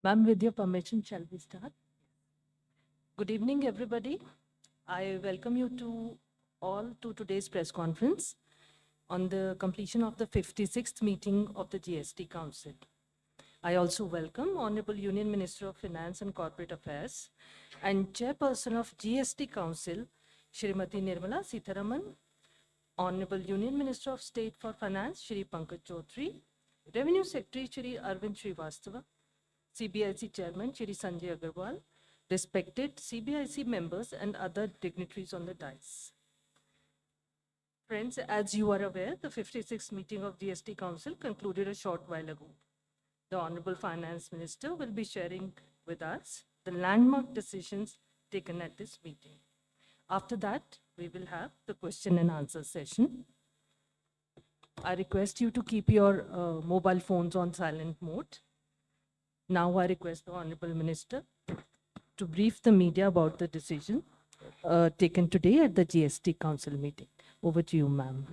Ma'am, with your permission, shall we start? Good evening, everybody. I welcome you to all to today's press conference on the completion of the 56th meeting of the GST Council. I also welcome Honorable Union Minister of Finance and Corporate Affairs and Chairperson of GST Council, Shrimati Nirmala Sitharaman, Honorable Union Minister of State for Finance, Shri Pankaj Chaudhary, Revenue Secretary, Shri Arvind Srivastava, CBIC Chairman, Shri Sanjay Agarwal, respected CBIC members and other dignitaries on the dais. Friends, as you are aware, the 56th meeting of GST Council concluded a short while ago. The Honorable Finance Minister will be sharing with us the landmark decisions taken at this meeting. After that, we will have the question and answer session. I request you to keep your mobile phones on silent mode. Now I request the Honorable Minister to brief the media about the decision taken today at the GST Council meeting. Over to you, ma'am.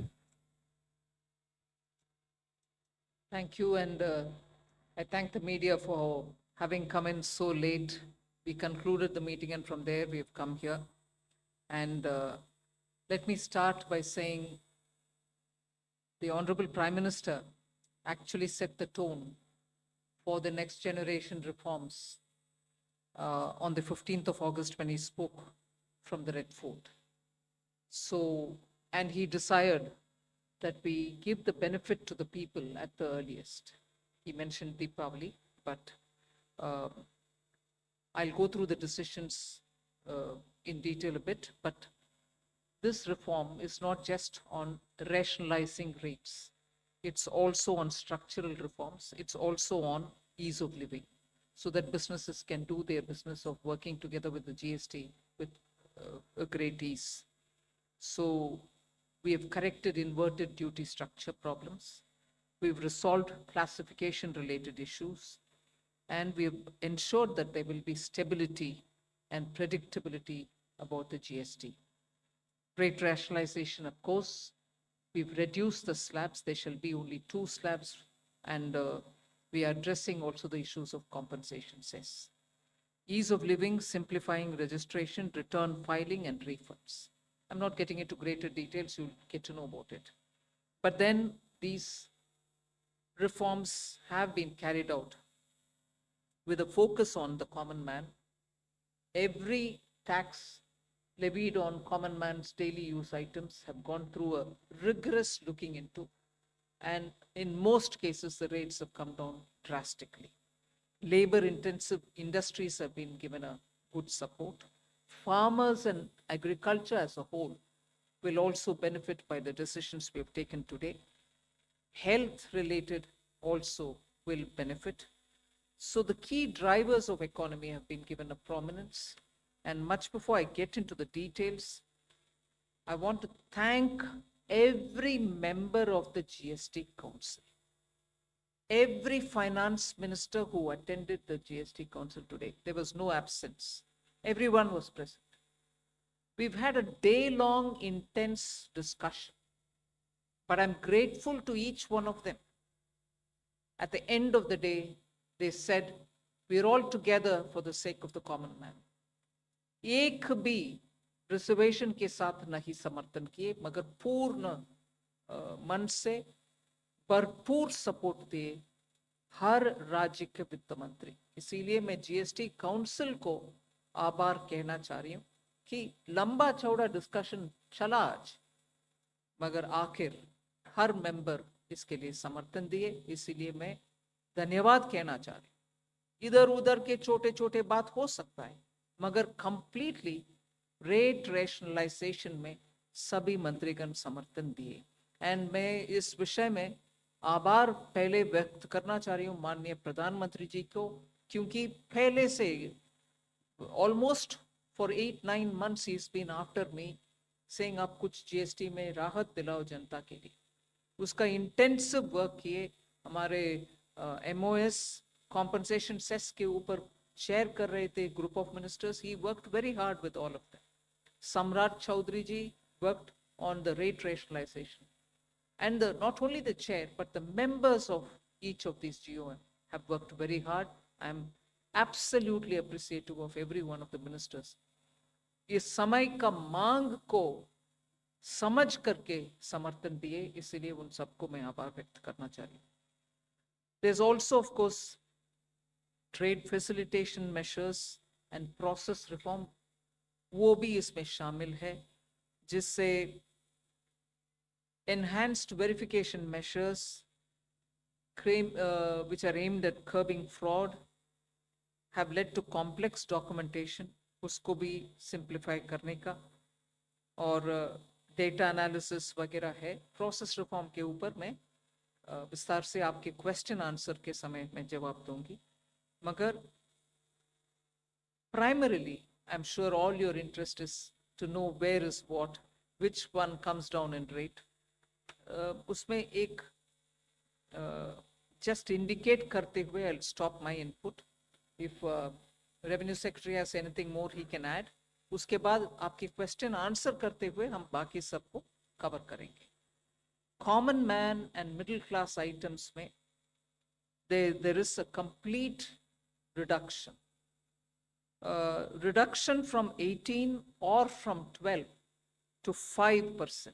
Thank you, and I thank the media for having come in so late. We concluded the meeting, and from there we have come here. And let me start by saying the Honorable Prime Minister actually set the tone for the next generation reforms on the 15th of August when he spoke from the Red Fort. So, and he desired that we give the benefit to the people at the earliest. He mentioned Deepavali, but I'll go through the decisions in detail a bit, but this reform is not just on rationalizing rates. It's also on structural reforms. It's also on ease of living, so that businesses can do their business of working together with the GST with a great ease. So we have corrected inverted duty structure problems. We've resolved classification related issues, and we have ensured that there will be stability and predictability about the GST. Rate rationalization, of course, we've reduced the slabs. There shall be only 2 slabs, and we are addressing also the issues of compensation cess. Ease of living, simplifying registration, return filing, and refunds. I'm not getting into greater details, you'll get to know about it. But then these reforms have been carried out with a focus on the common man. Every tax levied on common man's daily use items have gone through a rigorous looking into, and in most cases the rates have come down drastically. Labor intensive industries have been given a good support. Farmers and agriculture as a whole will also benefit by the decisions we have taken today. Health related also will benefit. So the key drivers of economy have been given a prominence. And much before I get into the details, I want to thank every member of the GST Council, every finance minister who attended the GST Council today. There was no absence. Everyone was present. We've had a day-long intense discussion, but I'm grateful to each one of them. At the end of the day, they said, we're all together for the sake of the common man. एक भी reservation के साथ नहीं समर्थन किए, मगर पूर्ण मन से भरपूर सपोर्ट दिए हर राज्य के वित्त मंत्री. इसीलिए मैं जीएसटी काउंसिल को आभार कहना चाह रही हूँ कि लंबा चौड़ा डिस्कशन चला आज, मगर आखिर हर मेंबर इसके लिए समर्थन दिए. इसीलिए मैं धन्यवाद कहना चाह रही हूँ. इधर उधर के छोटे छोटे बात हो सकता है, मगर कंप्लीटली रेट रैशनलाइजेशन में सभी मंत्रीगण समर्थन दिए. एंड मैं इस विषय में आभार पहले व्यक्त करना चाह रही हूँ माननीय प्रधानमंत्री जी को, क्योंकि पहले से ऑलमोस्ट फॉर 8-9 months ही बीन आफ्टर मी सेइंग आप कुछ जीएसटी में राहत दिलाओ जनता के लिए. उसका इंटेंसिव वर्क किए. हमारे एमओएस कॉम्पनसेशन सेस के ऊपर शेयर कर रहे थे group of ministers. He worked very hard with all of them. Samrat Chaudhary ji worked on the rate rationalisation, and not only the chair but the members of each of these GOM have worked very hard. I'm absolutely appreciative of every one of the ministers. इस समय का मांग को समझ करके समर्थन दिए, इसीलिए उन सबको मैं आभार व्यक्त करना चाह रही हूँ. There's also, of course, trade facilitation measures and process reform, वो भी इसमें शामिल है, जिससे enhanced verification measures which are aimed at curbing fraud have led to complex documentation, उसको भी simplify करने का, और डेटा एनालिसिस वगैरह है. प्रोसेस रिफॉर्म के ऊपर मैं विस्तार से आपके क्वेश्चन आंसर के समय में जवाब दूंगी. मगर primarily I'm sure all your interest is to know where is what, which one comes down in rate. उसमें एक just indicate करते हुए I'll stop my input. If revenue secretary has anything more he can add. उसके बाद आपके question answer करते हुए हम बाकी सबको कवर करेंगे. Common man and middle class items में there is a complete reduction. Reduction from 18 or from 12 to 5%.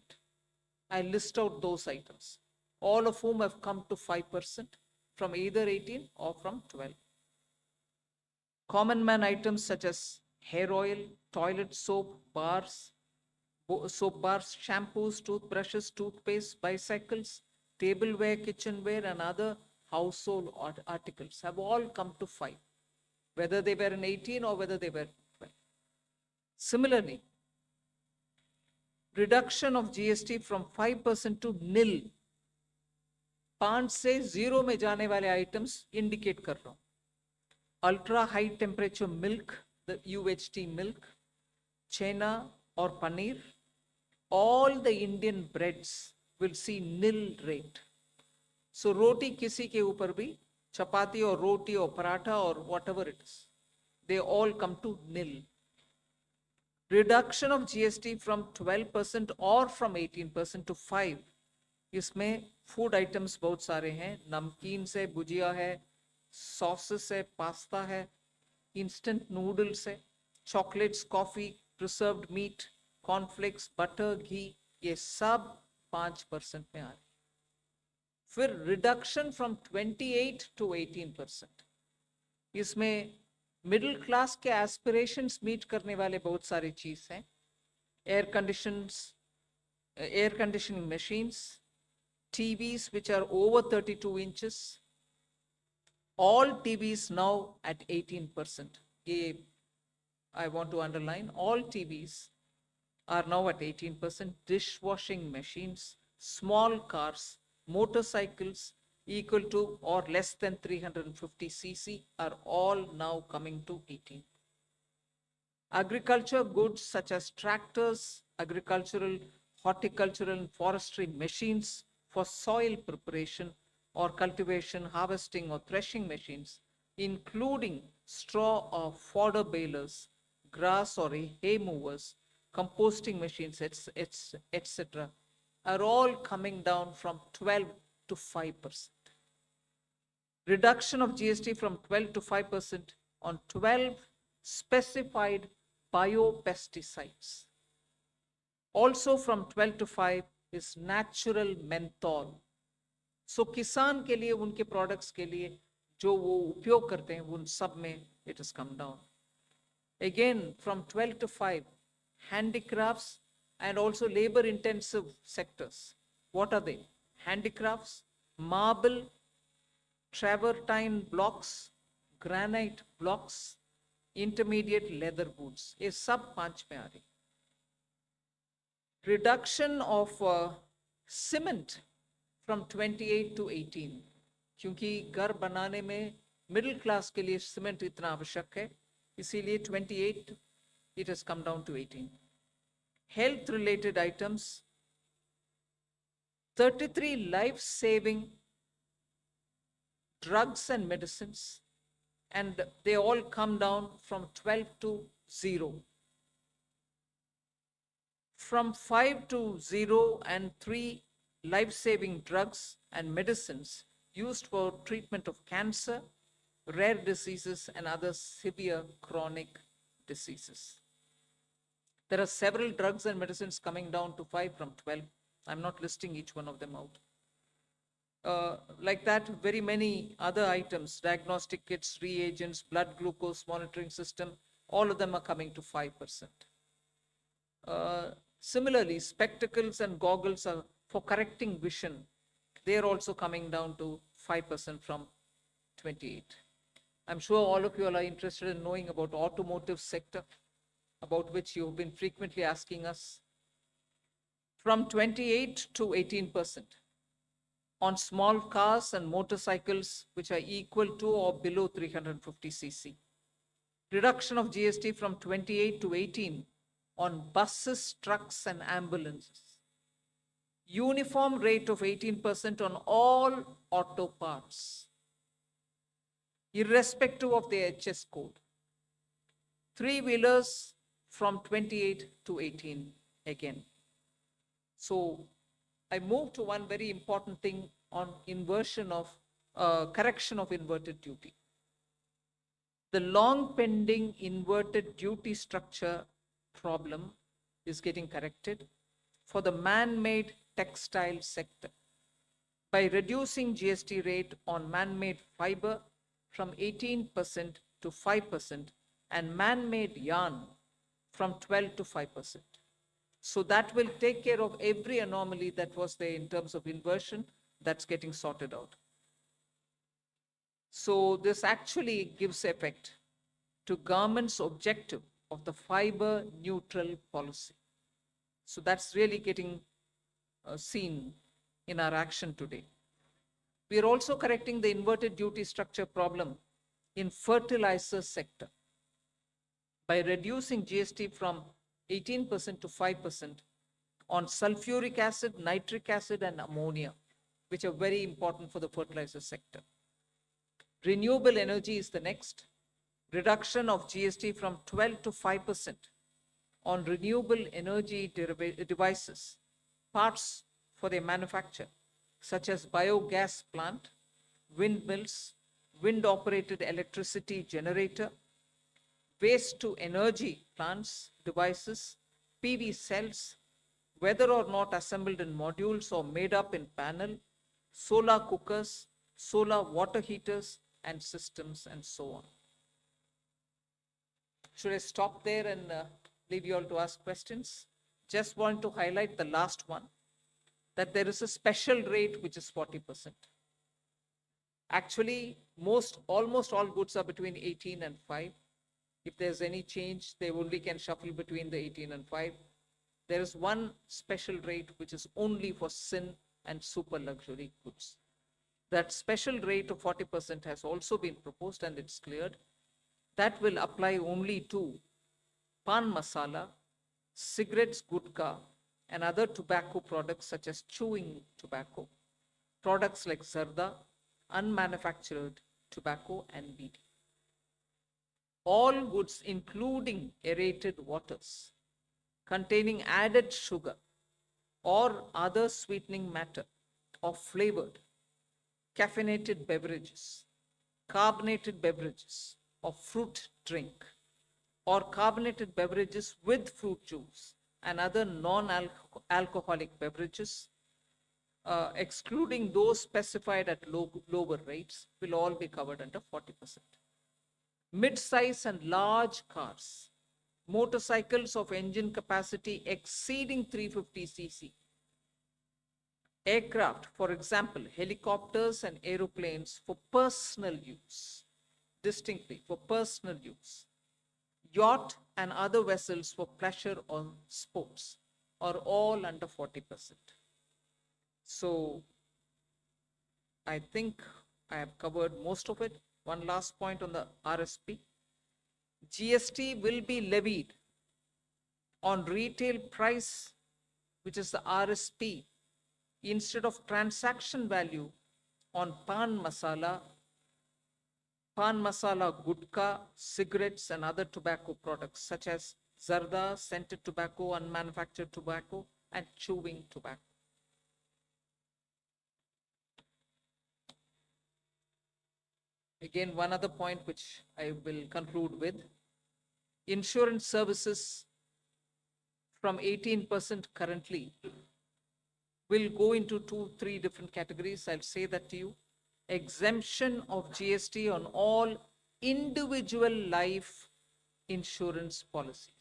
I list out those items, all of whom have come to 5% from either 18 or from 12. Common man items such as hair oil, toilet soap bars, shampoos, toothbrushes, toothpaste, bicycles, tableware, kitchenware, and other household articles have all come to 5, whether they were in 18 or whether they were 12. Similarly, reduction of GST from 5% to nil. 5 से 0 में जाने वाले items indicate कर रहा हूं. Ultra high temperature milk, the UHT milk, chena or paneer, all the Indian breads will see nil rate. So roti kisi ke upar bhi, chapati or roti or paratha or whatever it is, they all come to nil. Reduction of GST from 12% or from 18% to 5. इसमें food items बहुत सारे हैं. नमकीन से भुजिया है, sauces है, pasta है, instant noodles है, chocolates, coffee, preserved meat, cornflakes, butter, घी, ये सब 5% में आ रहे. फिर रिडक्शन फ्रॉम 28 टू 18%. इसमें मिडिल क्लास के एस्पिरेशंस मीट करने वाले बहुत सारी चीज हैं. Air conditioning machines, TVs which are over 32 inches, all TVs now at 18%. I want to underline, all TVs are now at 18%. Dishwashing machines, small cars, motorcycles equal to or less than 350 cc are all now coming to 18. Agriculture goods such as tractors, agricultural, horticultural and forestry machines for soil preparation or cultivation, harvesting or threshing machines, including straw or fodder balers, grass or hay movers, composting machines, etc., are all coming down from 12 to 5%. Reduction of GST from 12 to 5% on 12 specified biopesticides. Also from 12 to 5 is natural menthol. So किसान के लिए, उनके products के लिए जो वो उपयोग करते हैं, उन सब में it has come down. Again, from 12 to 5, handicrafts and also labor intensive sectors. What are they? Handicrafts, marble, travertine blocks, granite blocks, intermediate leather goods. ये सब 5 में आ रही. Reduction of cement from 28 to 18, क्योंकि घर बनाने में मिडिल क्लास के लिए सीमेंट इतना आवश्यक है, इसीलिए 28 it has come down to 18. Health related items, 33 life saving drugs and medicines, and they all come down from 12 to 0. From 5 to 0 and 3 life-saving drugs and medicines used for treatment of cancer, rare diseases, and other severe chronic diseases. There are several drugs and medicines coming down to 5 from 12. I'm not listing each one of them out. Like that, very many other items, diagnostic kits, reagents, blood glucose monitoring system, all of them are coming to 5%. Similarly, spectacles and goggles are for correcting vision. They are also coming down to 5% from 28. I'm sure all of you all are interested in knowing about automotive sector, about which you've been frequently asking us. From 28 to 18% on small cars and motorcycles which are equal to or below 350 cc. Reduction of GST from 28 to 18 on buses, trucks, and ambulances. Uniform rate of 18% on all auto parts, irrespective of the HS code. Three-wheelers from 28 to 18 again. So I move to one very important thing on inversion of correction of inverted duty. The long pending inverted duty structure problem is getting corrected for the man-made textile sector by reducing GST rate on man-made fiber from 18% to 5% and man-made yarn from 12 to 5%. So that will take care of every anomaly that was there in terms of inversion that's getting sorted out. So this actually gives effect to government's objective of the fiber neutral policy. So that's really getting seen in our action today. We are also correcting the inverted duty structure problem in fertilizer sector by reducing GST from 18% to 5% on sulfuric acid, nitric acid, and ammonia, which are very important for the fertilizer sector. Renewable energy is the next. Reduction of GST from 12 to 5% on renewable energy devices, parts for their manufacture, such as biogas plant, windmills, wind-operated electricity generator, waste to energy plants, devices, PV cells, whether or not assembled in modules or made up in panel, solar cookers, solar water heaters, and systems, and so on. Should I stop there and leave you all to ask questions? Just want to highlight the last one, that there is a special rate which is 40%. Actually, almost all goods are between 18 and 5. If there's any change, they only can shuffle between the 18 and 5. There is one special rate which is only for sin and super luxury goods. That special rate of 40% has also been proposed and it's cleared. That will apply only to pan masala, cigarettes, gutka, and other tobacco products such as chewing tobacco, products like zarda, unmanufactured tobacco, and BD. All goods, including aerated waters, containing added sugar or other sweetening matter or flavored, caffeinated beverages, carbonated beverages or fruit drink, or carbonated beverages with fruit juice and other non-alcoholic beverages, excluding those specified at lower rates, will all be covered under 40%. Mid-size and large cars, motorcycles of engine capacity exceeding 350 cc, aircraft, for example, helicopters and aeroplanes for personal use, distinctly for personal use, yacht and other vessels for pleasure or sports are all under 40%. So I think I have covered most of it. One last point on the RSP. GST will be levied on retail price, which is the RSP, instead of transaction value on pan masala, gutka, cigarettes, and other tobacco products such as zarda, scented tobacco, unmanufactured tobacco, and chewing tobacco. Again, one other point which I will conclude with. Insurance services from 18% currently will go into 2, 3 different categories. I'll say that to you. Exemption of GST on all individual life insurance policies.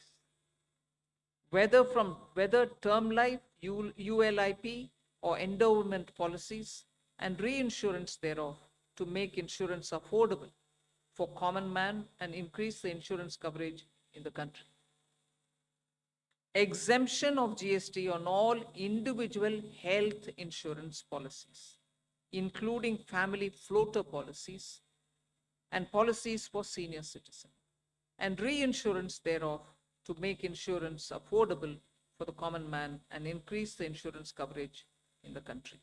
Whether term life, ULIP, or endowment policies, and reinsurance thereof, to make insurance affordable for common man and increase the insurance coverage in the country. Exemption of GST on all individual health insurance policies, including family floater policies and policies for senior citizens, and reinsurance thereof, to make insurance affordable for the common man and increase the insurance coverage in the country.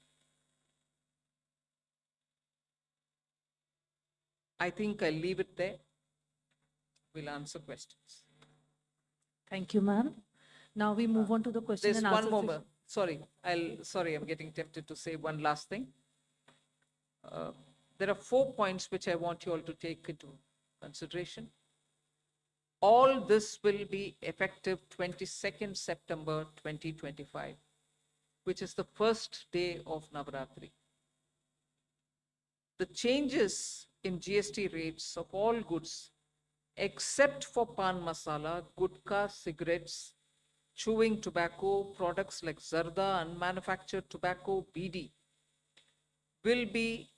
I think I'll leave it there. We'll answer questions. Thank you, ma'am. Now we move on to the question There's and one answer more. session. Sorry, I'm getting tempted to say one last thing. There are 4 points which I want you all to take into consideration. All this will be effective 22nd September 2025, which is the first day of Navaratri. The changes in GST rates of all goods, except for pan masala, gutka, cigarettes, chewing tobacco, products like zarda, unmanufactured tobacco, BD, will be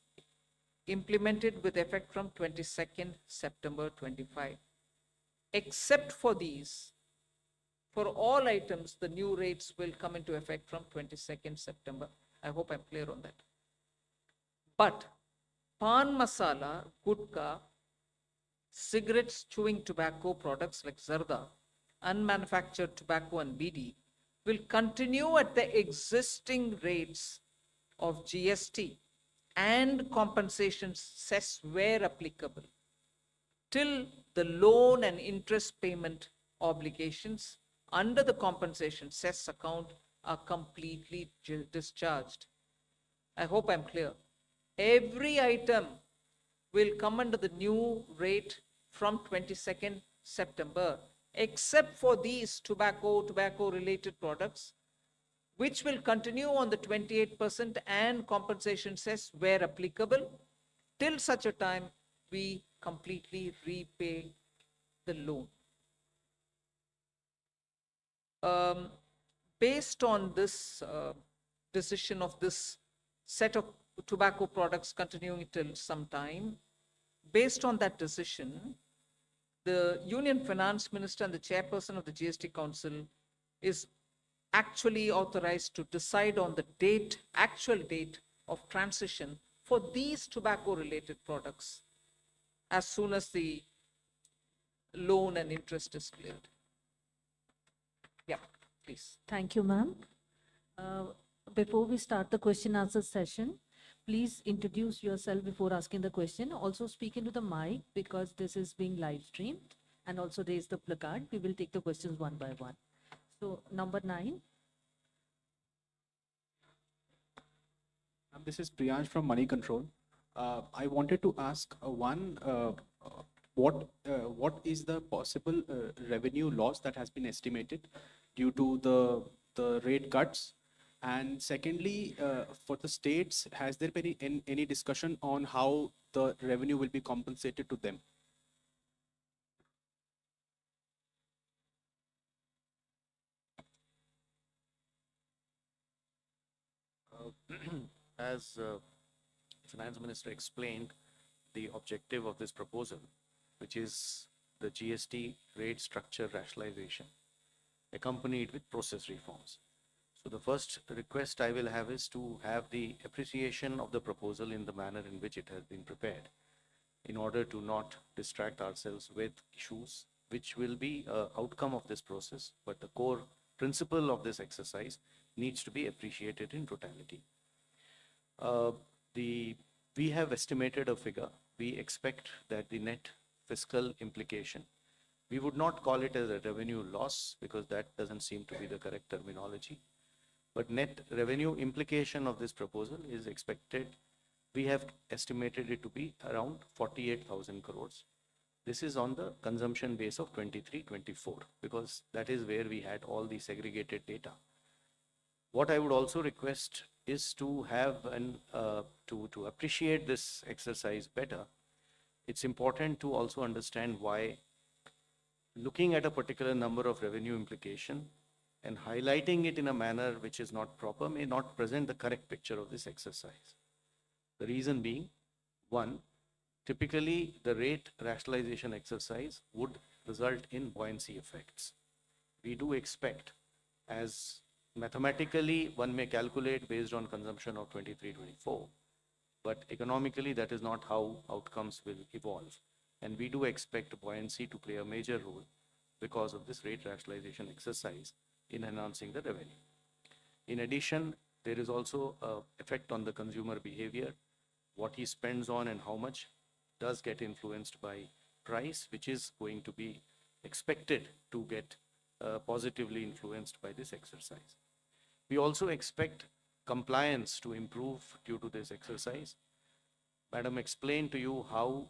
implemented with effect from 22nd September 25. Except for these, for all items, the new rates will come into effect from 22nd September. I hope I'm clear on that. But pan masala, gutka, cigarettes, chewing tobacco, products like zarda, unmanufactured tobacco and BD will continue at the existing rates of GST and compensation cess where applicable, till the loan and interest payment obligations under the compensation cess account are completely discharged. I hope I'm clear. Every item will come under the new rate from 22nd September, except for these tobacco-related products, which will continue on the 28% and compensation cess where applicable, till such a time we completely repay the loan. Based on this decision of this set of tobacco products continuing till some time, based on that decision, the Union Finance Minister and the chairperson of the GST Council is actually authorized to decide on the actual date of transition for these tobacco-related products as soon as the loan and interest is cleared. Yeah, please. Thank you, ma'am. Before we start the question answer session, please introduce yourself before asking the question. Also speak into the mic because this is being live streamed, and also raise the placard. We will take the questions one by one. So number 9. This is Priyansh from Money Control. I wanted to ask what is the possible revenue loss that has been estimated due to the rate cuts? And secondly, for the states, has there been any discussion on how the revenue will be compensated to them? As Finance Minister explained, the objective of this proposal, which is the GST rate structure rationalization, accompanied with process reforms. So the first request I will have is to have the appreciation of the proposal in the manner in which it has been prepared, in order to not distract ourselves with issues which will be an outcome of this process, but the core principle of this exercise needs to be appreciated in totality. We have estimated a figure. We expect that the net fiscal implication, we would not call it as a revenue loss because that doesn't seem to be the correct terminology, but net revenue implication of this proposal is expected we have estimated it to be around 48,000 crores. This is on the consumption base of 23-24, because that is where we had all the segregated data. What I would also request is to have to appreciate this exercise better. It's important to also understand why looking at a particular number of revenue implication and highlighting it in a manner which is not proper may not present the correct picture of this exercise. The reason being, one, typically the rate rationalization exercise would result in buoyancy effects. We do expect, as mathematically one may calculate based on consumption of 23-24, but economically that is not how outcomes will evolve. And we do expect buoyancy to play a major role because of this rate rationalization exercise in enhancing the revenue. In addition, there is also an effect on the consumer behavior. What he spends on and how much does get influenced by price, which is going to be expected to get positively influenced by this exercise. We also expect compliance to improve due to this exercise. Madam explained to you how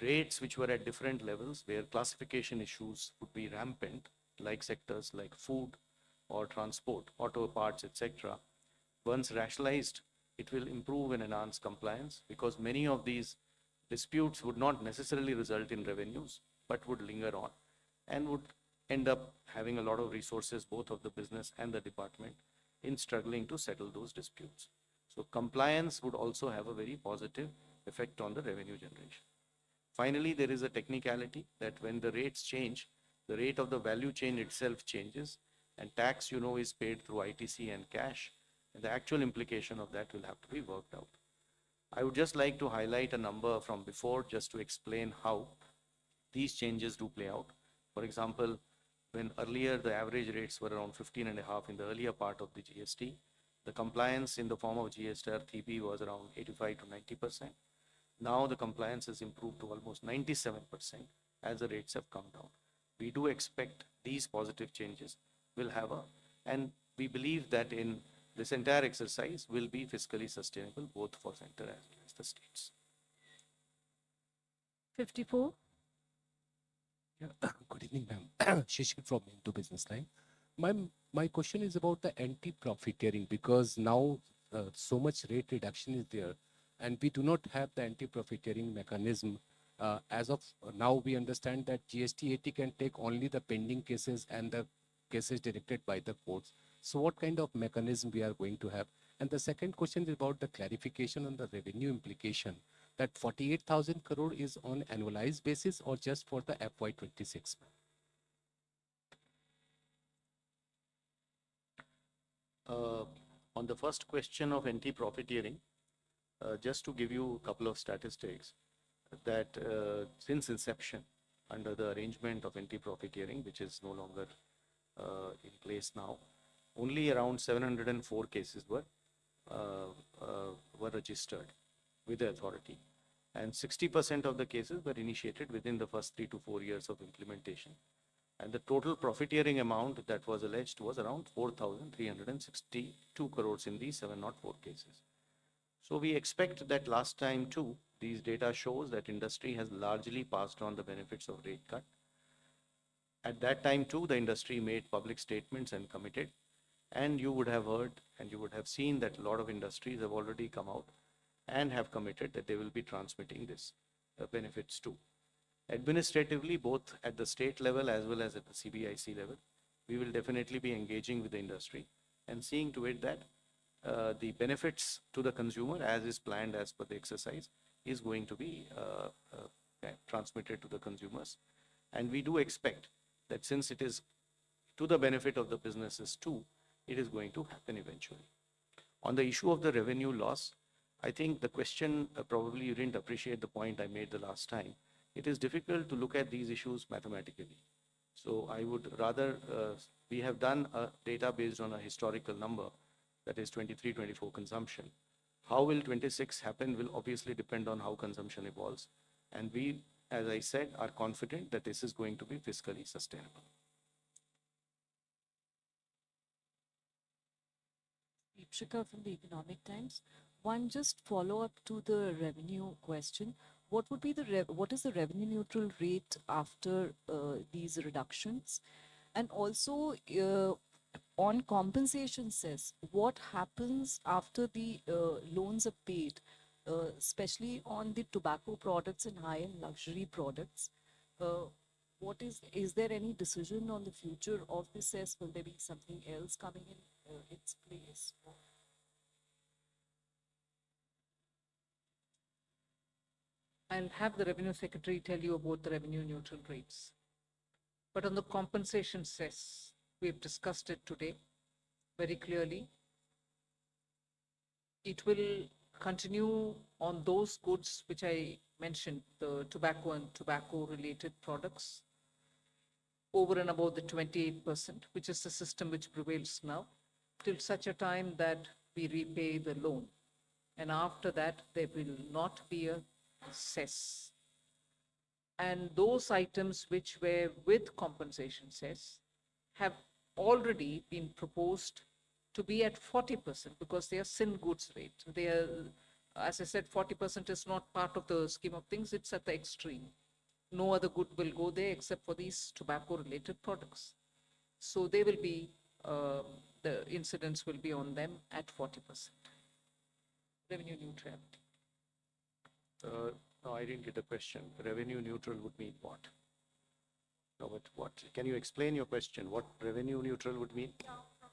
rates which were at different levels, where classification issues would be rampant, like sectors like food or transport, auto parts, etc. Once rationalized, it will improve and enhance compliance, because many of these disputes would not necessarily result in revenues, but would linger on and would end up having a lot of resources, both of the business and the department, in struggling to settle those disputes. So compliance would also have a very positive effect on the revenue generation. Finally, there is a technicality that when the rates change, the rate of the value chain itself changes, and tax, is paid through ITC and cash, and the actual implication of that will have to be worked out. I would just like to highlight a number from before just to explain how these changes do play out. For example, when earlier the average rates were around 15.5 in the earlier part of the GST, the compliance in the form of GST TB was around 85 to 90%. Now the compliance has improved to almost 97% as the rates have come down. We do expect these positive changes will have and we believe that in this entire exercise will be fiscally sustainable both for center as well as the states. 54. Yeah. Good evening, ma'am. Shishir from Into Business Line. My question is about the anti-profiteering, because now so much rate reduction is there, and we do not have the anti-profiteering mechanism. As of now, we understand that GST 80 can take only the pending cases and the cases directed by the courts. So what kind of mechanism we are going to have? And the second question is about the clarification on the revenue implication, that 48,000 crore is on annualized basis or just for the FY26? On the first question of anti-profiteering, just to give you a couple of statistics, that since inception, under the arrangement of anti-profiteering, which is no longer in place now, only around 704 cases were registered with the authority, and 60% of the cases were initiated within the first 3 to 4 years of implementation. And the total profiteering amount that was alleged was around 4,362 crores in these 704 cases. So we expect that last time too, these data shows that industry has largely passed on the benefits of rate cut. At that time too, the industry made public statements and committed, and you would have heard and you would have seen that a lot of industries have already come out and have committed that they will be transmitting this benefits too. Administratively, both at the state level as well as at the CBIC level, we will definitely be engaging with the industry and seeing to it that the benefits to the consumer, as is planned as per the exercise, is going to be transmitted to the consumers. And we do expect that since it is to the benefit of the businesses too, it is going to happen eventually. On the issue of the revenue loss, I think the question, probably you didn't appreciate the point I made the last time. It is difficult to look at these issues mathematically. So I would rather, we have done a data based on a historical number, that is 23-24 consumption. How will 26 happen will obviously depend on how consumption evolves. And we, as I said, are confident that this is going to be fiscally sustainable. Deepshika from the Economic Times. One just follow up to the revenue question. What would be what is the revenue neutral rate after these reductions? And also on compensation cess, what happens after the loans are paid, especially on the tobacco products and high-end luxury products? Uh, is there any decision on the future of the cess? Will there be something else coming in its place? I'll have the revenue secretary tell you about the revenue neutral rates. But on the compensation cess, we've discussed it today very clearly. It will continue on those goods which I mentioned, the tobacco and tobacco related products, over and above the 28%, which is the system which prevails now, till such a time that we repay the loan. And after that, there will not be a cess. And those items which were with compensation cess have already been proposed to be at 40% because they are sin goods rate. They are, as I said, 40% is not part of the scheme of things, it's at the extreme. No other good will go there except for these tobacco related products. So they will be, the incidence will be on them at 40%. Revenue neutrality. No, I didn't get the question. Revenue neutral would mean what? No, but what? Can you explain your question? What revenue neutral would mean? Down from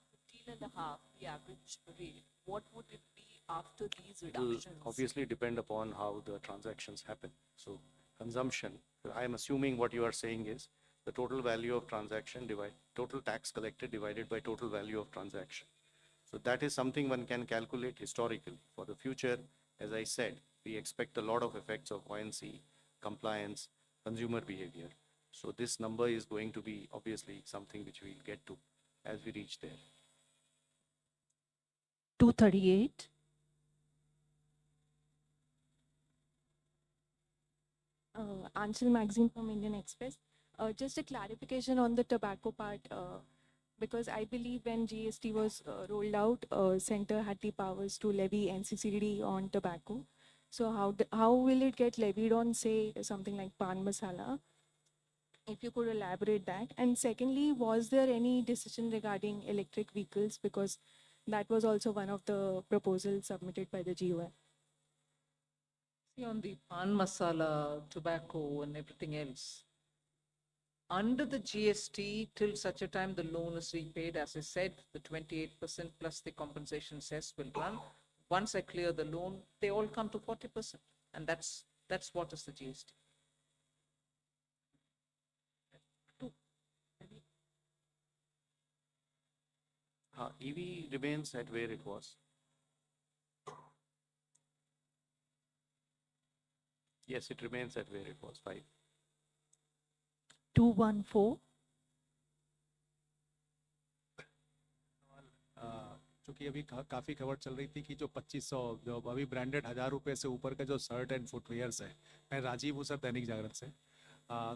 15.5, the average rate, what would it be after these It will reductions? obviously depend upon how the transactions happen. So consumption, I am assuming what you are saying is the total value of transaction total tax collected divided by total value of transaction. So that is something one can calculate historically. For the future, as I said, we expect a lot of effects of buoyancy, compliance, consumer behavior. So this number is going to be obviously something which we'll get to as we reach there. 238. Anshul Magazine from Indian Express. Just a clarification on the tobacco part, because I believe when GST was rolled out, Center had the powers to levy NCCD on tobacco. So how will it get levied on, say, something like pan masala? If you could elaborate that. And secondly, was there any decision regarding electric vehicles? Because that was also one of the proposals submitted by the GOM. See, on the pan masala, tobacco, and everything else, under the GST, till such a time the loan is repaid, as I said, the 28% plus the compensation cess will run. Once I clear the loan, they all come to 40%. And that's what is the GST. EV remains at where it was. Yes, it remains at where it was, 5. 214. चूंकि अभी काफ़ी खबर चल रही थी कि जो 2500 जो अभी ब्रांडेड 1000 रुपये से ऊपर का जो शर्ट एंड फुटवेयर्स है, मैं राजीव हूँ सर दैनिक जागरण से,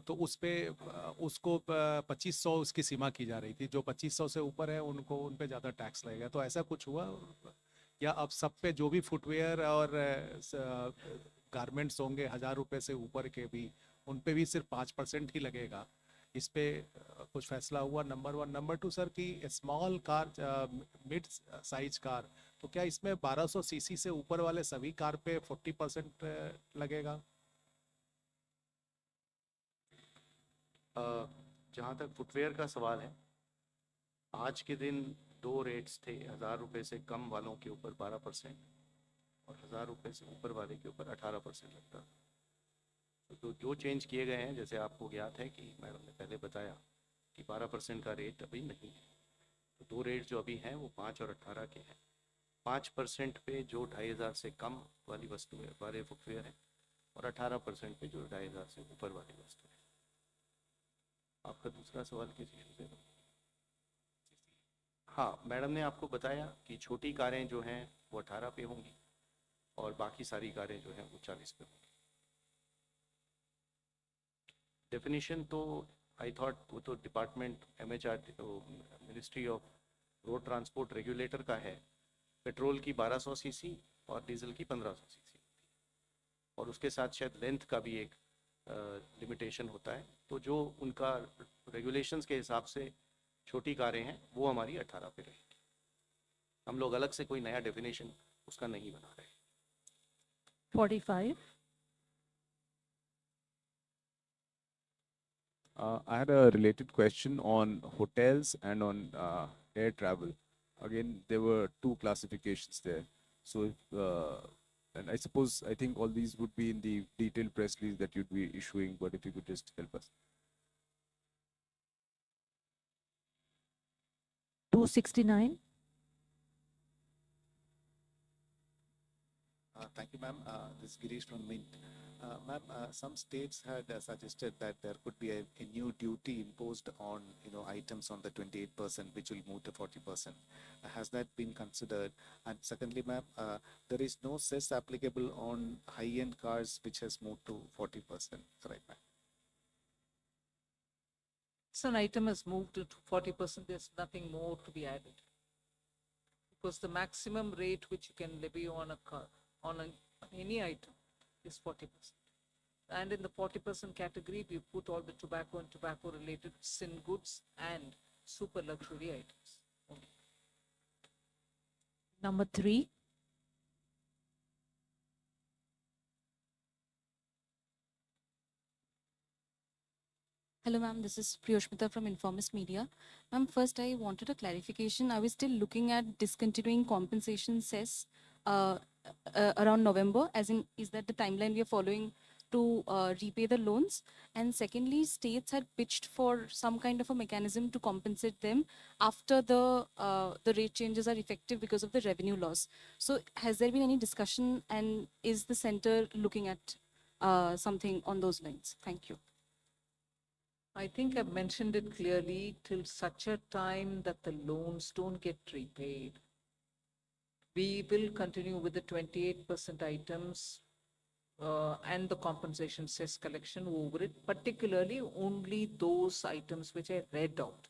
तो उस पे उसको 2500 उसकी सीमा की जा रही थी, जो 2500 से ऊपर है उनको उन पे ज़्यादा टैक्स लगेगा, तो ऐसा कुछ हुआ या अब सब पे जो भी फुटवेयर और गारमेंट्स होंगे 1000 रुपये से ऊपर के भी उन पे भी सिर्फ 5% ही लगेगा? इस पे कुछ फैसला हुआ? नंबर 1। नंबर 2 सर कि small car, mid size car, तो क्या इसमें 1200 सीसी से ऊपर वाले सभी कार पे 40% लगेगा? जहाँ तक फुटवेयर का सवाल है, आज के दिन 2 रेट्स थे। 1000 रुपये से कम वालों के ऊपर 12% और 1000 रुपये से ऊपर वाले के ऊपर 18% लगता था। तो जो चेंज किए गए हैं, जैसे आपको ज्ञात है कि मैडम ने पहले बताया कि 12% का रेट अभी नहीं है, तो 2 रेट जो अभी हैं वो 5 और 18 के हैं। 5% पे जो 2500 से कम वाली वस्तुएं वाले फुटवेयर हैं और 18% पे जो 2500 से ऊपर वाली वस्तुएं। आपका दूसरा सवाल किस इशू से? हाँ, मैडम ने आपको बताया कि छोटी कारें जो हैं वो 18 पे होंगी और बाकी सारी कारें जो हैं वो 40 पे होंगी। डेफिनेशन तो आई थॉट वो तो department MHRD ministry of road transport regulator का है। पेट्रोल की 1200 सीसी और डीजल की 1500 सीसी और उसके साथ शायद लेंथ का भी एक लिमिटेशन होता है। तो जो उनका रेगुलेशंस के हिसाब से छोटी कारें हैं वो हमारी 18 पे रहेगी। हम लोग अलग से कोई नया डेफिनेशन उसका नहीं बना रहे। 45. I had a related question on hotels and on air travel. Again, there were two classifications there. So, and I suppose, I think all these would be in the detailed press release that you'd be issuing, but if you could just help us. 269. Thank you, ma'am. This is Girish from Mint. Ma'am, some states had suggested that there could be a new duty imposed on items on the 28%, which will move to 40%. Has that been considered? And secondly, ma'am, there is no cess applicable on high-end cars, which has moved to 40%. Right, ma'am? So an item has moved to 40%, there's nothing more to be added. Because the maximum rate which you can levy on a car, on any item is 40%. And in the 40% category, we put all the tobacco and tobacco related sin goods and super luxury items only. Number 3. Hello, ma'am. This is Priyoshmita from Informist Media. Ma'am, first I wanted a clarification. Are we still looking at discontinuing compensation cess around November? As in, is that the timeline we are following to repay the loans? And secondly, states had pitched for some kind of a mechanism to compensate them after the rate changes are effective because of the revenue loss. So has there been any discussion, and is the center looking at something on those lines? Thank you. I think I've mentioned it clearly, till such a time that the loans don't get repaid, we will continue with the 28% items and the compensation cess collection over it, particularly only those items which I read out,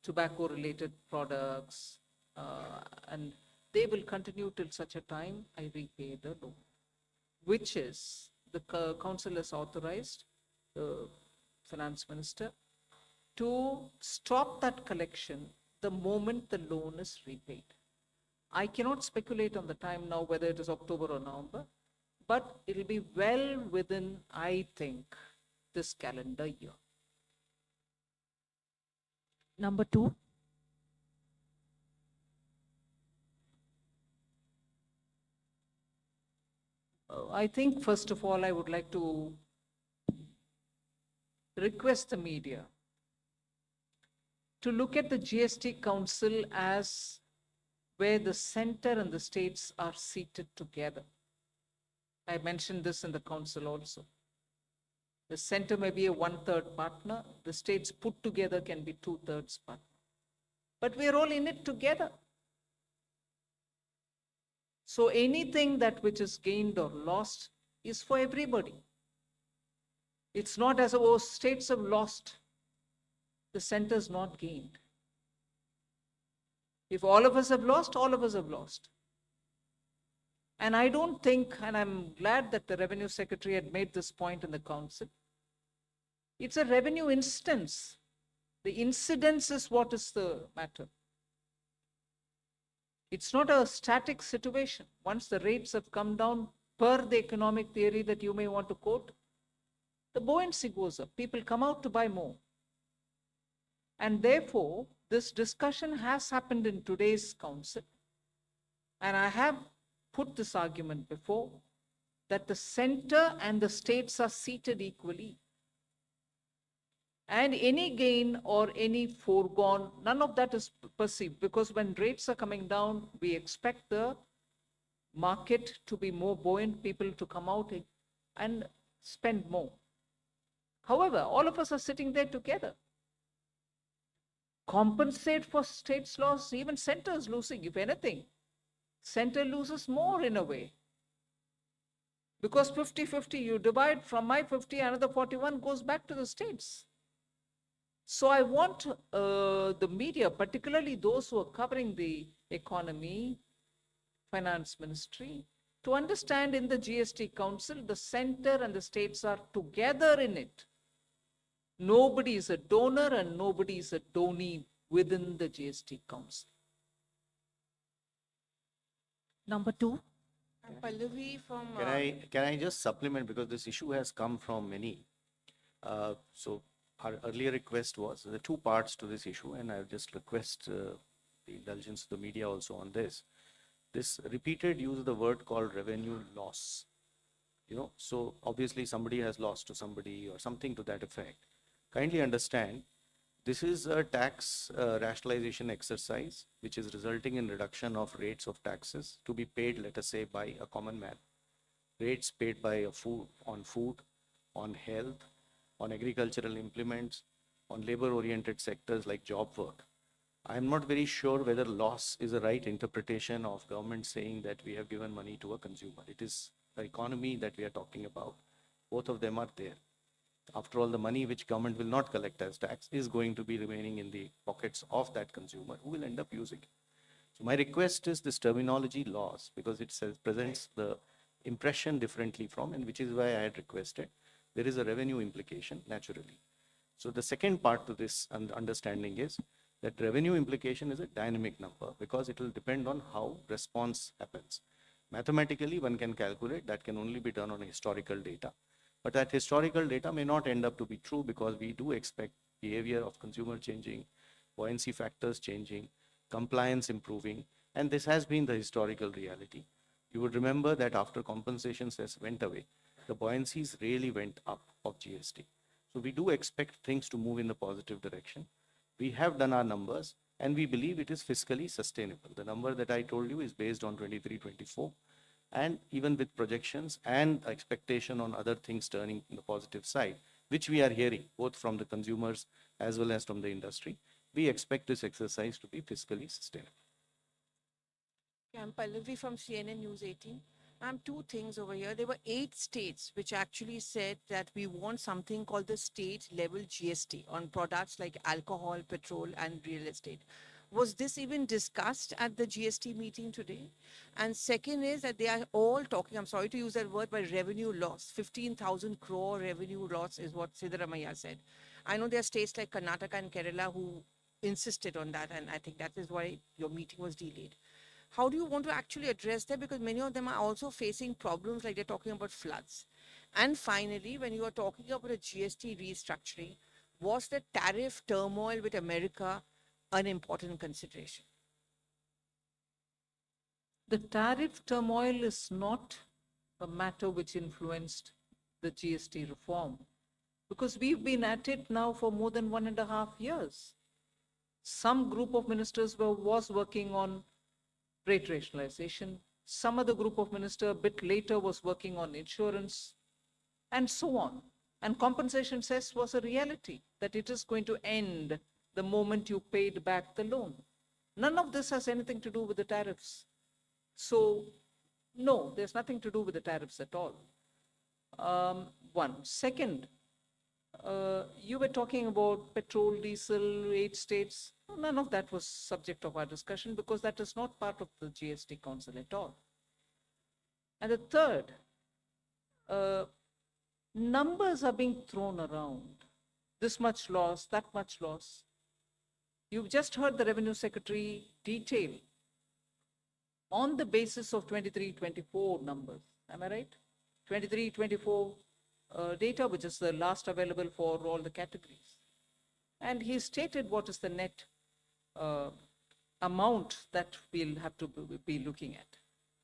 tobacco related products, and they will continue till such a time I repay the loan, which is the council has authorized the finance minister to stop that collection the moment the loan is repaid. I cannot speculate on the time now whether it is October or November, but it'll be well within, I think, this calendar year. Number 2. I think, first of all, I would like to request the media to look at the GST Council as where the center and the states are seated together. I mentioned this in the council also. The center may be a 1/3 partner, the states put together can be 2/3 partner. But we're all in it together. So anything that which is gained or lost is for everybody. It's not as though states have lost, the center's not gained. If all of us have lost, all of us have lost. And I don't think, and I'm glad that the Revenue Secretary had made this point in the council, it's a revenue instance. The incidence is what is the matter. It's not a static situation. Once the rates have come down per the economic theory that you may want to quote, the buoyancy goes up. People come out to buy more. And therefore, this discussion has happened in today's council. And I have put this argument before, that the center and the states are seated equally. And any gain or any foregone, none of that is perceived, because when rates are coming down, we expect the market to be more buoyant, people to come out and spend more. However, all of us are sitting there together. Compensate for states' loss, even center is losing. If anything, center loses more in a way. Because 50-50, you divide from my 50, another 41 goes back to the states. So I want the media, particularly those who are covering the economy, finance ministry, To understand, in the GST Council, the center and the states are together in it. Nobody is a donor and nobody is a donee within the GST Council. Number 2. Pallavi from. Can I just supplement, because this issue has come from many. So our earlier request was, there are two parts to this issue, and I'll just request the indulgence of the media also on this. This repeated use of the word called revenue loss. So obviously somebody has lost to somebody or something to that effect. Kindly understand, this is a tax rationalization exercise which is resulting in reduction of rates of taxes to be paid, let us say, by a common man. Rates paid by on food, on health, on agricultural implements, on labor-oriented sectors like job work. I'm not very sure whether loss is the right interpretation of government saying that we have given money to a consumer. It is the economy that we are talking about. Both of them are there. After all, the money which government will not collect as tax is going to be remaining in the pockets of that consumer who will end up using it. So my request is this terminology loss, because it presents the impression differently from, and which is why I had requested, there is a revenue implication naturally. So the second part to this understanding is that revenue implication is a dynamic number, because it will depend on how response happens. Mathematically, one can calculate, that can only be done on historical data. But that historical data may not end up to be true, because we do expect behavior of consumer changing, buoyancy factors changing, compliance improving, and this has been the historical reality. You would remember that after compensation cess went away, the buoyancies really went up of GST. So we do expect things to move in the positive direction. We have done our numbers and we believe it is fiscally sustainable. The number that I told you is based on 23-24. And even with projections and expectation on other things turning in the positive side, which we are hearing both from the consumers as well as from the industry, we expect this exercise to be fiscally sustainable. Okay, I'm Pallavi from CNN News 18. Two things over here. There were 8 states which actually said that we want something called the state level GST on products like alcohol, petrol, and real estate. Was this even discussed at the GST meeting today? And second is that they are all talking, I'm sorry to use that word, but revenue loss. 15,000 crore revenue loss is what Sitharaman said. I know there are states like Karnataka and Kerala who insisted on that, and I think that is why your meeting was delayed. How do you want to actually address that? Because many of them are also facing problems, like they're talking about floods. And finally, when you are talking about a GST restructuring, was the tariff turmoil with America an important consideration? The tariff turmoil is not a matter which influenced the GST reform, because we've been at it now for more than 1.5 years. Some group of ministers was working on rate rationalization. Some other group of ministers a bit later was working on insurance, and so on. And compensation cess was a reality, that it is going to end the moment you paid back the loan. None of this has anything to do with the tariffs. So, no, there's nothing to do with the tariffs at all. One. Second, you were talking about petrol, diesel, 8 states. None of that was subject of our discussion, because that is not part of the GST Council at all. And the third, numbers are being thrown around. This much loss, that much loss. You've just heard the Revenue Secretary detail on the basis of 23-24 numbers. Am I right? 23-24 data, which is the last available for all the categories. And he stated what is the net amount that we'll have to be looking at.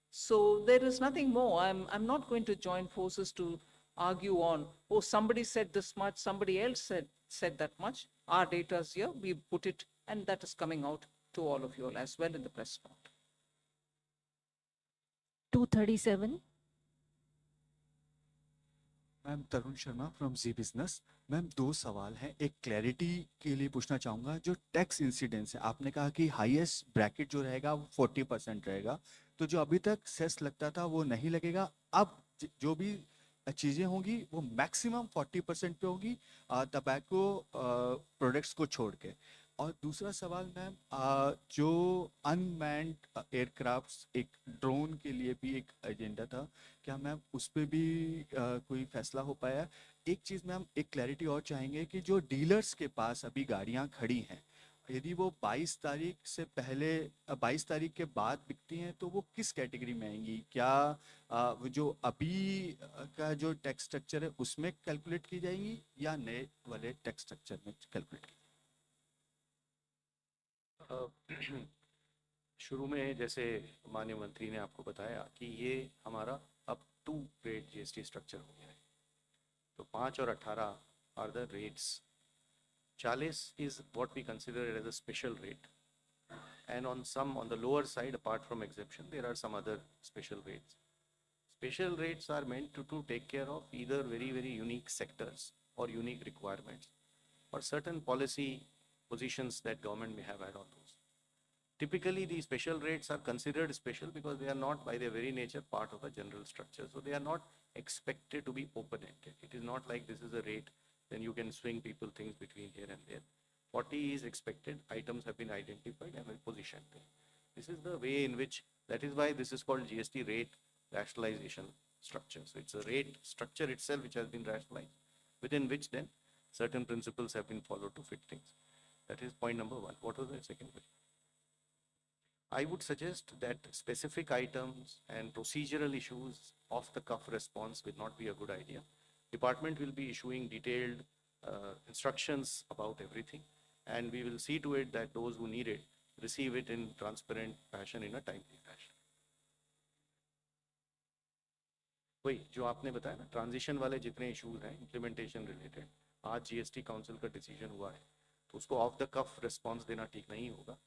So there is nothing more. I'm not going to join forces to argue on, oh, somebody said this much, somebody else said that much. Our data is here, we put it, and that is coming out to all of you all as well in the press note. 237. Ma'am Tarun Sharma from Zee Business. Ma'am 2 सवाल हैं, एक clarity के लिए पूछना चाहूँगा, जो tax incidence है, आपने कहा कि हाईएस्ट ब्रैकेट जो रहेगा वो 40% रहेगा, तो जो अभी तक सेस लगता था वो नहीं लगेगा, अब जो भी चीज़ें होंगी वो मैक्सिमम 40% पे होगी टबैको प्रोडक्ट्स को छोड़ के। और दूसरा सवाल मैम, जो अनमैन्ड एयरक्राफ्ट्स, एक ड्रोन के लिए भी एक एजेंडा था, क्या मैम उस पे भी कोई फैसला हो पाया? एक चीज़ मैम, एक क्लैरिटी और चाहेंगे कि जो डीलर्स के पास अभी गाड़ियां खड़ी हैं, यदि वो 22 तारीख से पहले 22 तारीख के बाद बिकती हैं तो वो किस कैटेगरी में आएंगी? क्या वो जो अभी का जो टैक्स स्ट्रक्चर है उसमें कैलकुलेट की जाएंगी या नए वाले टैक्स स्ट्रक्चर में कैलकुलेट की? शुरू में जैसे माननीय मंत्री ने आपको बताया कि ये हमारा up to rate GST structure हो गया है, तो 5 और 18 are the rates. 40 is what we consider it as a special rate, and on the lower side, apart from exemption, there are some other special rates. Special rates are meant to take care of either very unique sectors or unique requirements or certain policy positions that government may have had on those. Typically, the special rates are considered special because they are not by their very nature part of a general structure. So they are not expected to be open-ended. It is not like this is a rate, then you can swing people things between here and there. 40 is expected, items have been identified and positioned there. This is the way in which, that is why this is called GST rate rationalization structure. So it's a rate structure itself which has been rationalized, within which then certain principles have been followed to fit things. That is point number one. What was the second question? I would suggest that specific items and procedural issues off the cuff response will not be a good idea. Department will be issuing detailed instructions about everything, and we will see to it that those who need it receive it in transparent fashion, in a timely fashion. वही जो आपने बताया ना, transition वाले जितने issues हैं implementation related, आज GST council का डिसीजन हुआ है, तो उसको ऑफ द कफ रिस्पॉन्स देना ठीक नहीं होगा.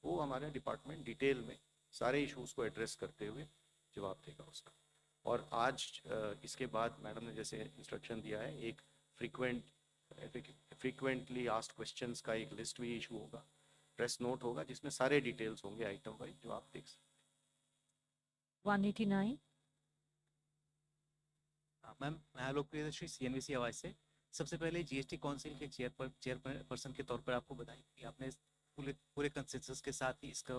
वो हमारे डिपार्टमेंट डिटेल में सारे इश्यूज को एड्रेस करते हुए जवाब देगा उसका. और आज इसके बाद मैडम ने जैसे इंस्ट्रक्शन दिया है, एक फ्रीक्वेंटली आस्क्ड क्वेश्चंस का एक लिस्ट भी इशू होगा, प्रेस नोट होगा, जिसमें सारे डिटेल्स होंगे आइटम वाइज, जो आप देख सकते. 189. मैम, मैं आलोक प्रियदर्शी सीएनबीसी आवाज से. सबसे पहले जीएसटी काउंसिल के चेयरपर्सन के तौर पर आपको बताएं कि आपने पूरे कंसेंसस के साथ ही इसका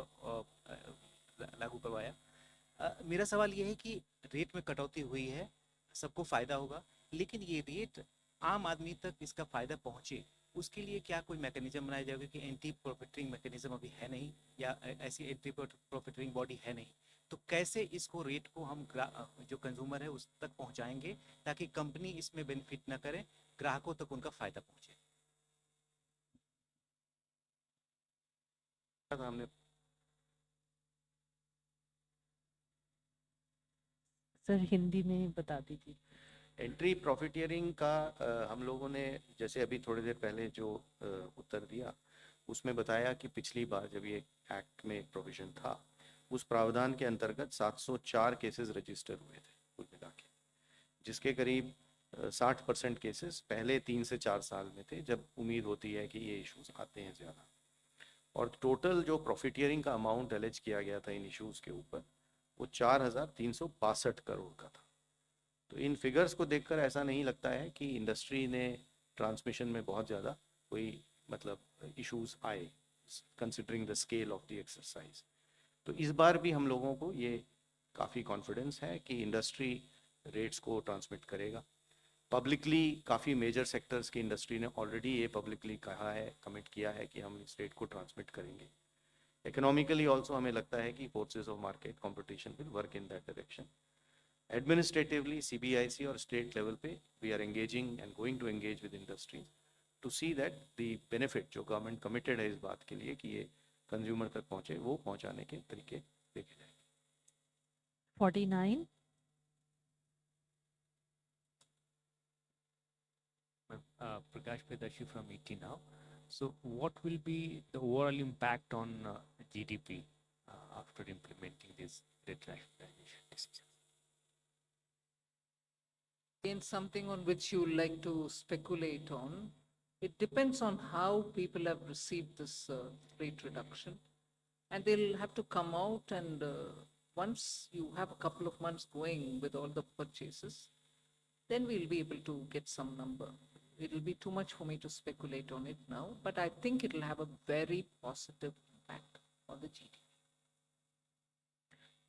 लागू करवाया. मेरा सवाल ये है कि रेट में कटौती हुई है, सबको फायदा होगा, लेकिन ये रेट आम आदमी तक इसका फायदा पहुंचे, उसके लिए क्या कोई मैकेनिज्म बनाया जाएगा? कि एंटी प्रॉफिटिंग मैकेनिज्म अभी है नहीं, या ऐसी एंटी प्रॉफिटिंग बॉडी है नहीं, तो कैसे इसको रेट को हम जो कंज्यूमर है उस तक पहुंचाएंगे ताकि कंपनी इसमें बेनिफिट ना करे, ग्राहकों तक उनका फायदा पहुंचे? हमने सर हिंदी में बता दीजिए. एंट्री प्रॉफिटियरिंग का हम लोगों ने जैसे अभी थोड़ी देर पहले जो उत्तर दिया, उसमें बताया कि पिछली बार जब ये एक्ट में एक प्रोविजन था, उस प्रावधान के अंतर्गत 704 केसेस रजिस्टर हुए थे कुल मिला के, जिसके करीब 60% केसेस पहले 3 से 4 साल में थे, जब उम्मीद होती है कि ये इश्यूज आते हैं ज़्यादा. और टोटल जो प्रॉफिटियरिंग का अमाउंट एलेज किया गया था इन इश्यूज के ऊपर, वो 4,362 करोड़ का था. तो इन फिगर्स को देखकर ऐसा नहीं लगता है कि इंडस्ट्री ने ट्रांसमिशन में बहुत ज़्यादा कोई मतलब इश्यूज आए, considering the scale of the exercise. तो इस बार भी हम लोगों को ये काफ़ी कॉन्फिडेंस है कि इंडस्ट्री रेट्स को ट्रांसमिट करेगा. पब्लिकली काफ़ी मेजर सेक्टर्स की इंडस्ट्री ने ऑलरेडी ये पब्लिकली कहा है, कमिट किया है कि हम इस रेट को ट्रांसमिट करेंगे. इकोनॉमिकली ऑल्सो हमें लगता है कि forces of market competition will work in that direction. Administratively CBIC और स्टेट लेवल पे we are engaging and going to engage with industries to see that the benefit जो government committed है इस बात के लिए कि ये कंज्यूमर तक पहुंचे, वो पहुंचाने के तरीके देखे जाएंगे. 49. Prakash Predarshi from ET now. So what will be the overall impact on GDP after implementing this rate rationalization decision? Again, something on which you like to speculate on. It depends on how people have received this rate reduction, and they'll have to come out and once you have a couple of months going with all the purchases, then we'll be able to get some number. it'll be too much for me to speculate on it now, but I think it'll have a very positive impact on the GDP.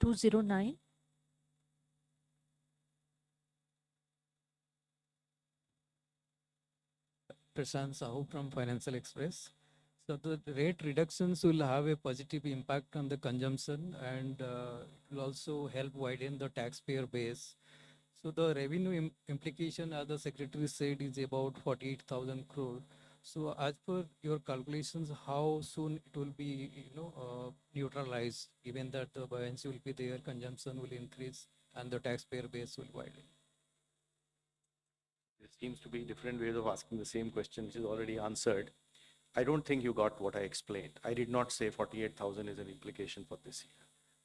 209. Prashant Sahu from Financial Express. So the rate reductions will have a positive impact on the consumption and it will also help widen the taxpayer base. So the revenue implication, as the secretary said, is about 48,000 crore. So as per your calculations, how soon it will be, neutralized, given that the buoyancy will be there, consumption will increase, and the taxpayer base will widen? There seems to be different ways of asking the same question, which is already answered. I don't think you got what I explained. I did not say 48,000 is an implication for this year.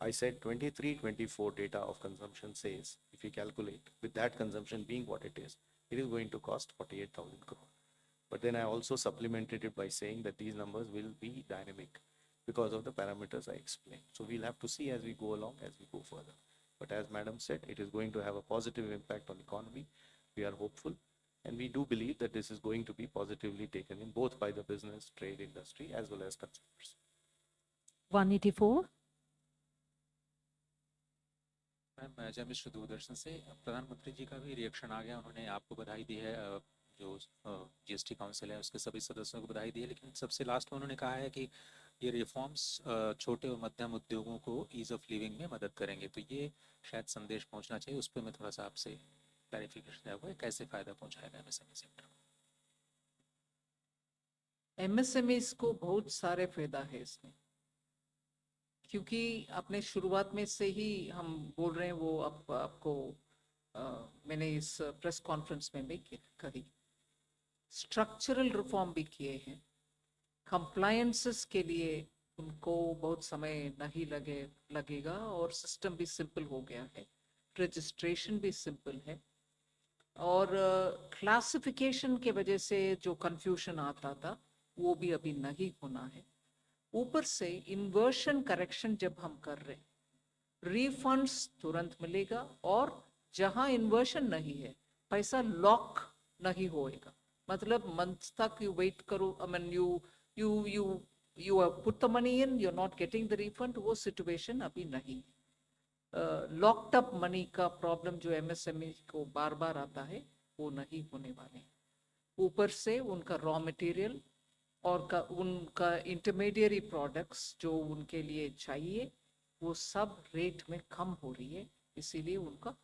I said 23-24 data of consumption says, if you calculate with that consumption being what it is going to cost 48,000 crore. But then I also supplemented it by saying that these numbers will be dynamic because of the parameters I explained. So we'll have to see as we go along, as we go further. But as Madam said, it is going to have a positive impact on economy. We are hopeful. And we do believe that this is going to be positively taken in both by the business, trade, industry, as well as consumers. 184. Ma'am जय मिश्र दूरदर्शन से प्रधानमंत्री जी का भी reaction आ गया, उन्होंने आपको बधाई दी है, जो जीएसटी काउंसिल है उसके सभी सदस्यों को बधाई दी है, लेकिन सबसे लास्ट में उन्होंने कहा है कि ये रिफॉर्म्स छोटे और मध्यम उद्योगों को ईज ऑफ लिविंग में मदद करेंगे, तो ये शायद संदेश पहुंचना चाहिए, उस पर मैं थोड़ा सा आपसे क्लैरिफिकेशन है, कैसे फायदा पहुंचाएगा एमएसएमई सेक्टर को? एमएसएमईज को बहुत सारे फायदा है इसमें, क्योंकि अपने शुरुआत में से ही हम बोल रहे हैं, वो आपको मैंने इस प्रेस कॉन्फ्रेंस में भी कही, स्ट्रक्चरल रिफॉर्म भी किए हैं, कंप्लायंसेस के लिए उनको बहुत समय नहीं लगेगा और सिस्टम भी सिंपल हो गया है, रजिस्ट्रेशन भी सिंपल है, और क्लासिफिकेशन के वजह से जो कंफ्यूजन आता था वो भी अभी नहीं होना है। ऊपर से इन्वर्शन करेक्शन जब हम कर रहे हैं, रिफंड्स तुरंत मिलेगा, और जहां इन्वर्शन नहीं है पैसा लॉक नहीं होएगा, मतलब मंथ तक यू वेट करो, I mean you put the money in, you are not getting the refund, वो सिचुएशन अभी नहीं। लॉक्ड अप मनी का प्रॉब्लम जो एमएसएमई को बार बार आता है वो नहीं होने वाले। ऊपर से उनका रॉ मटेरियल और उनका इंटरमीडिएरी प्रोडक्ट्स जो उनके लिए चाहिए वो सब रेट में कम हो रही है, इसीलिए उनका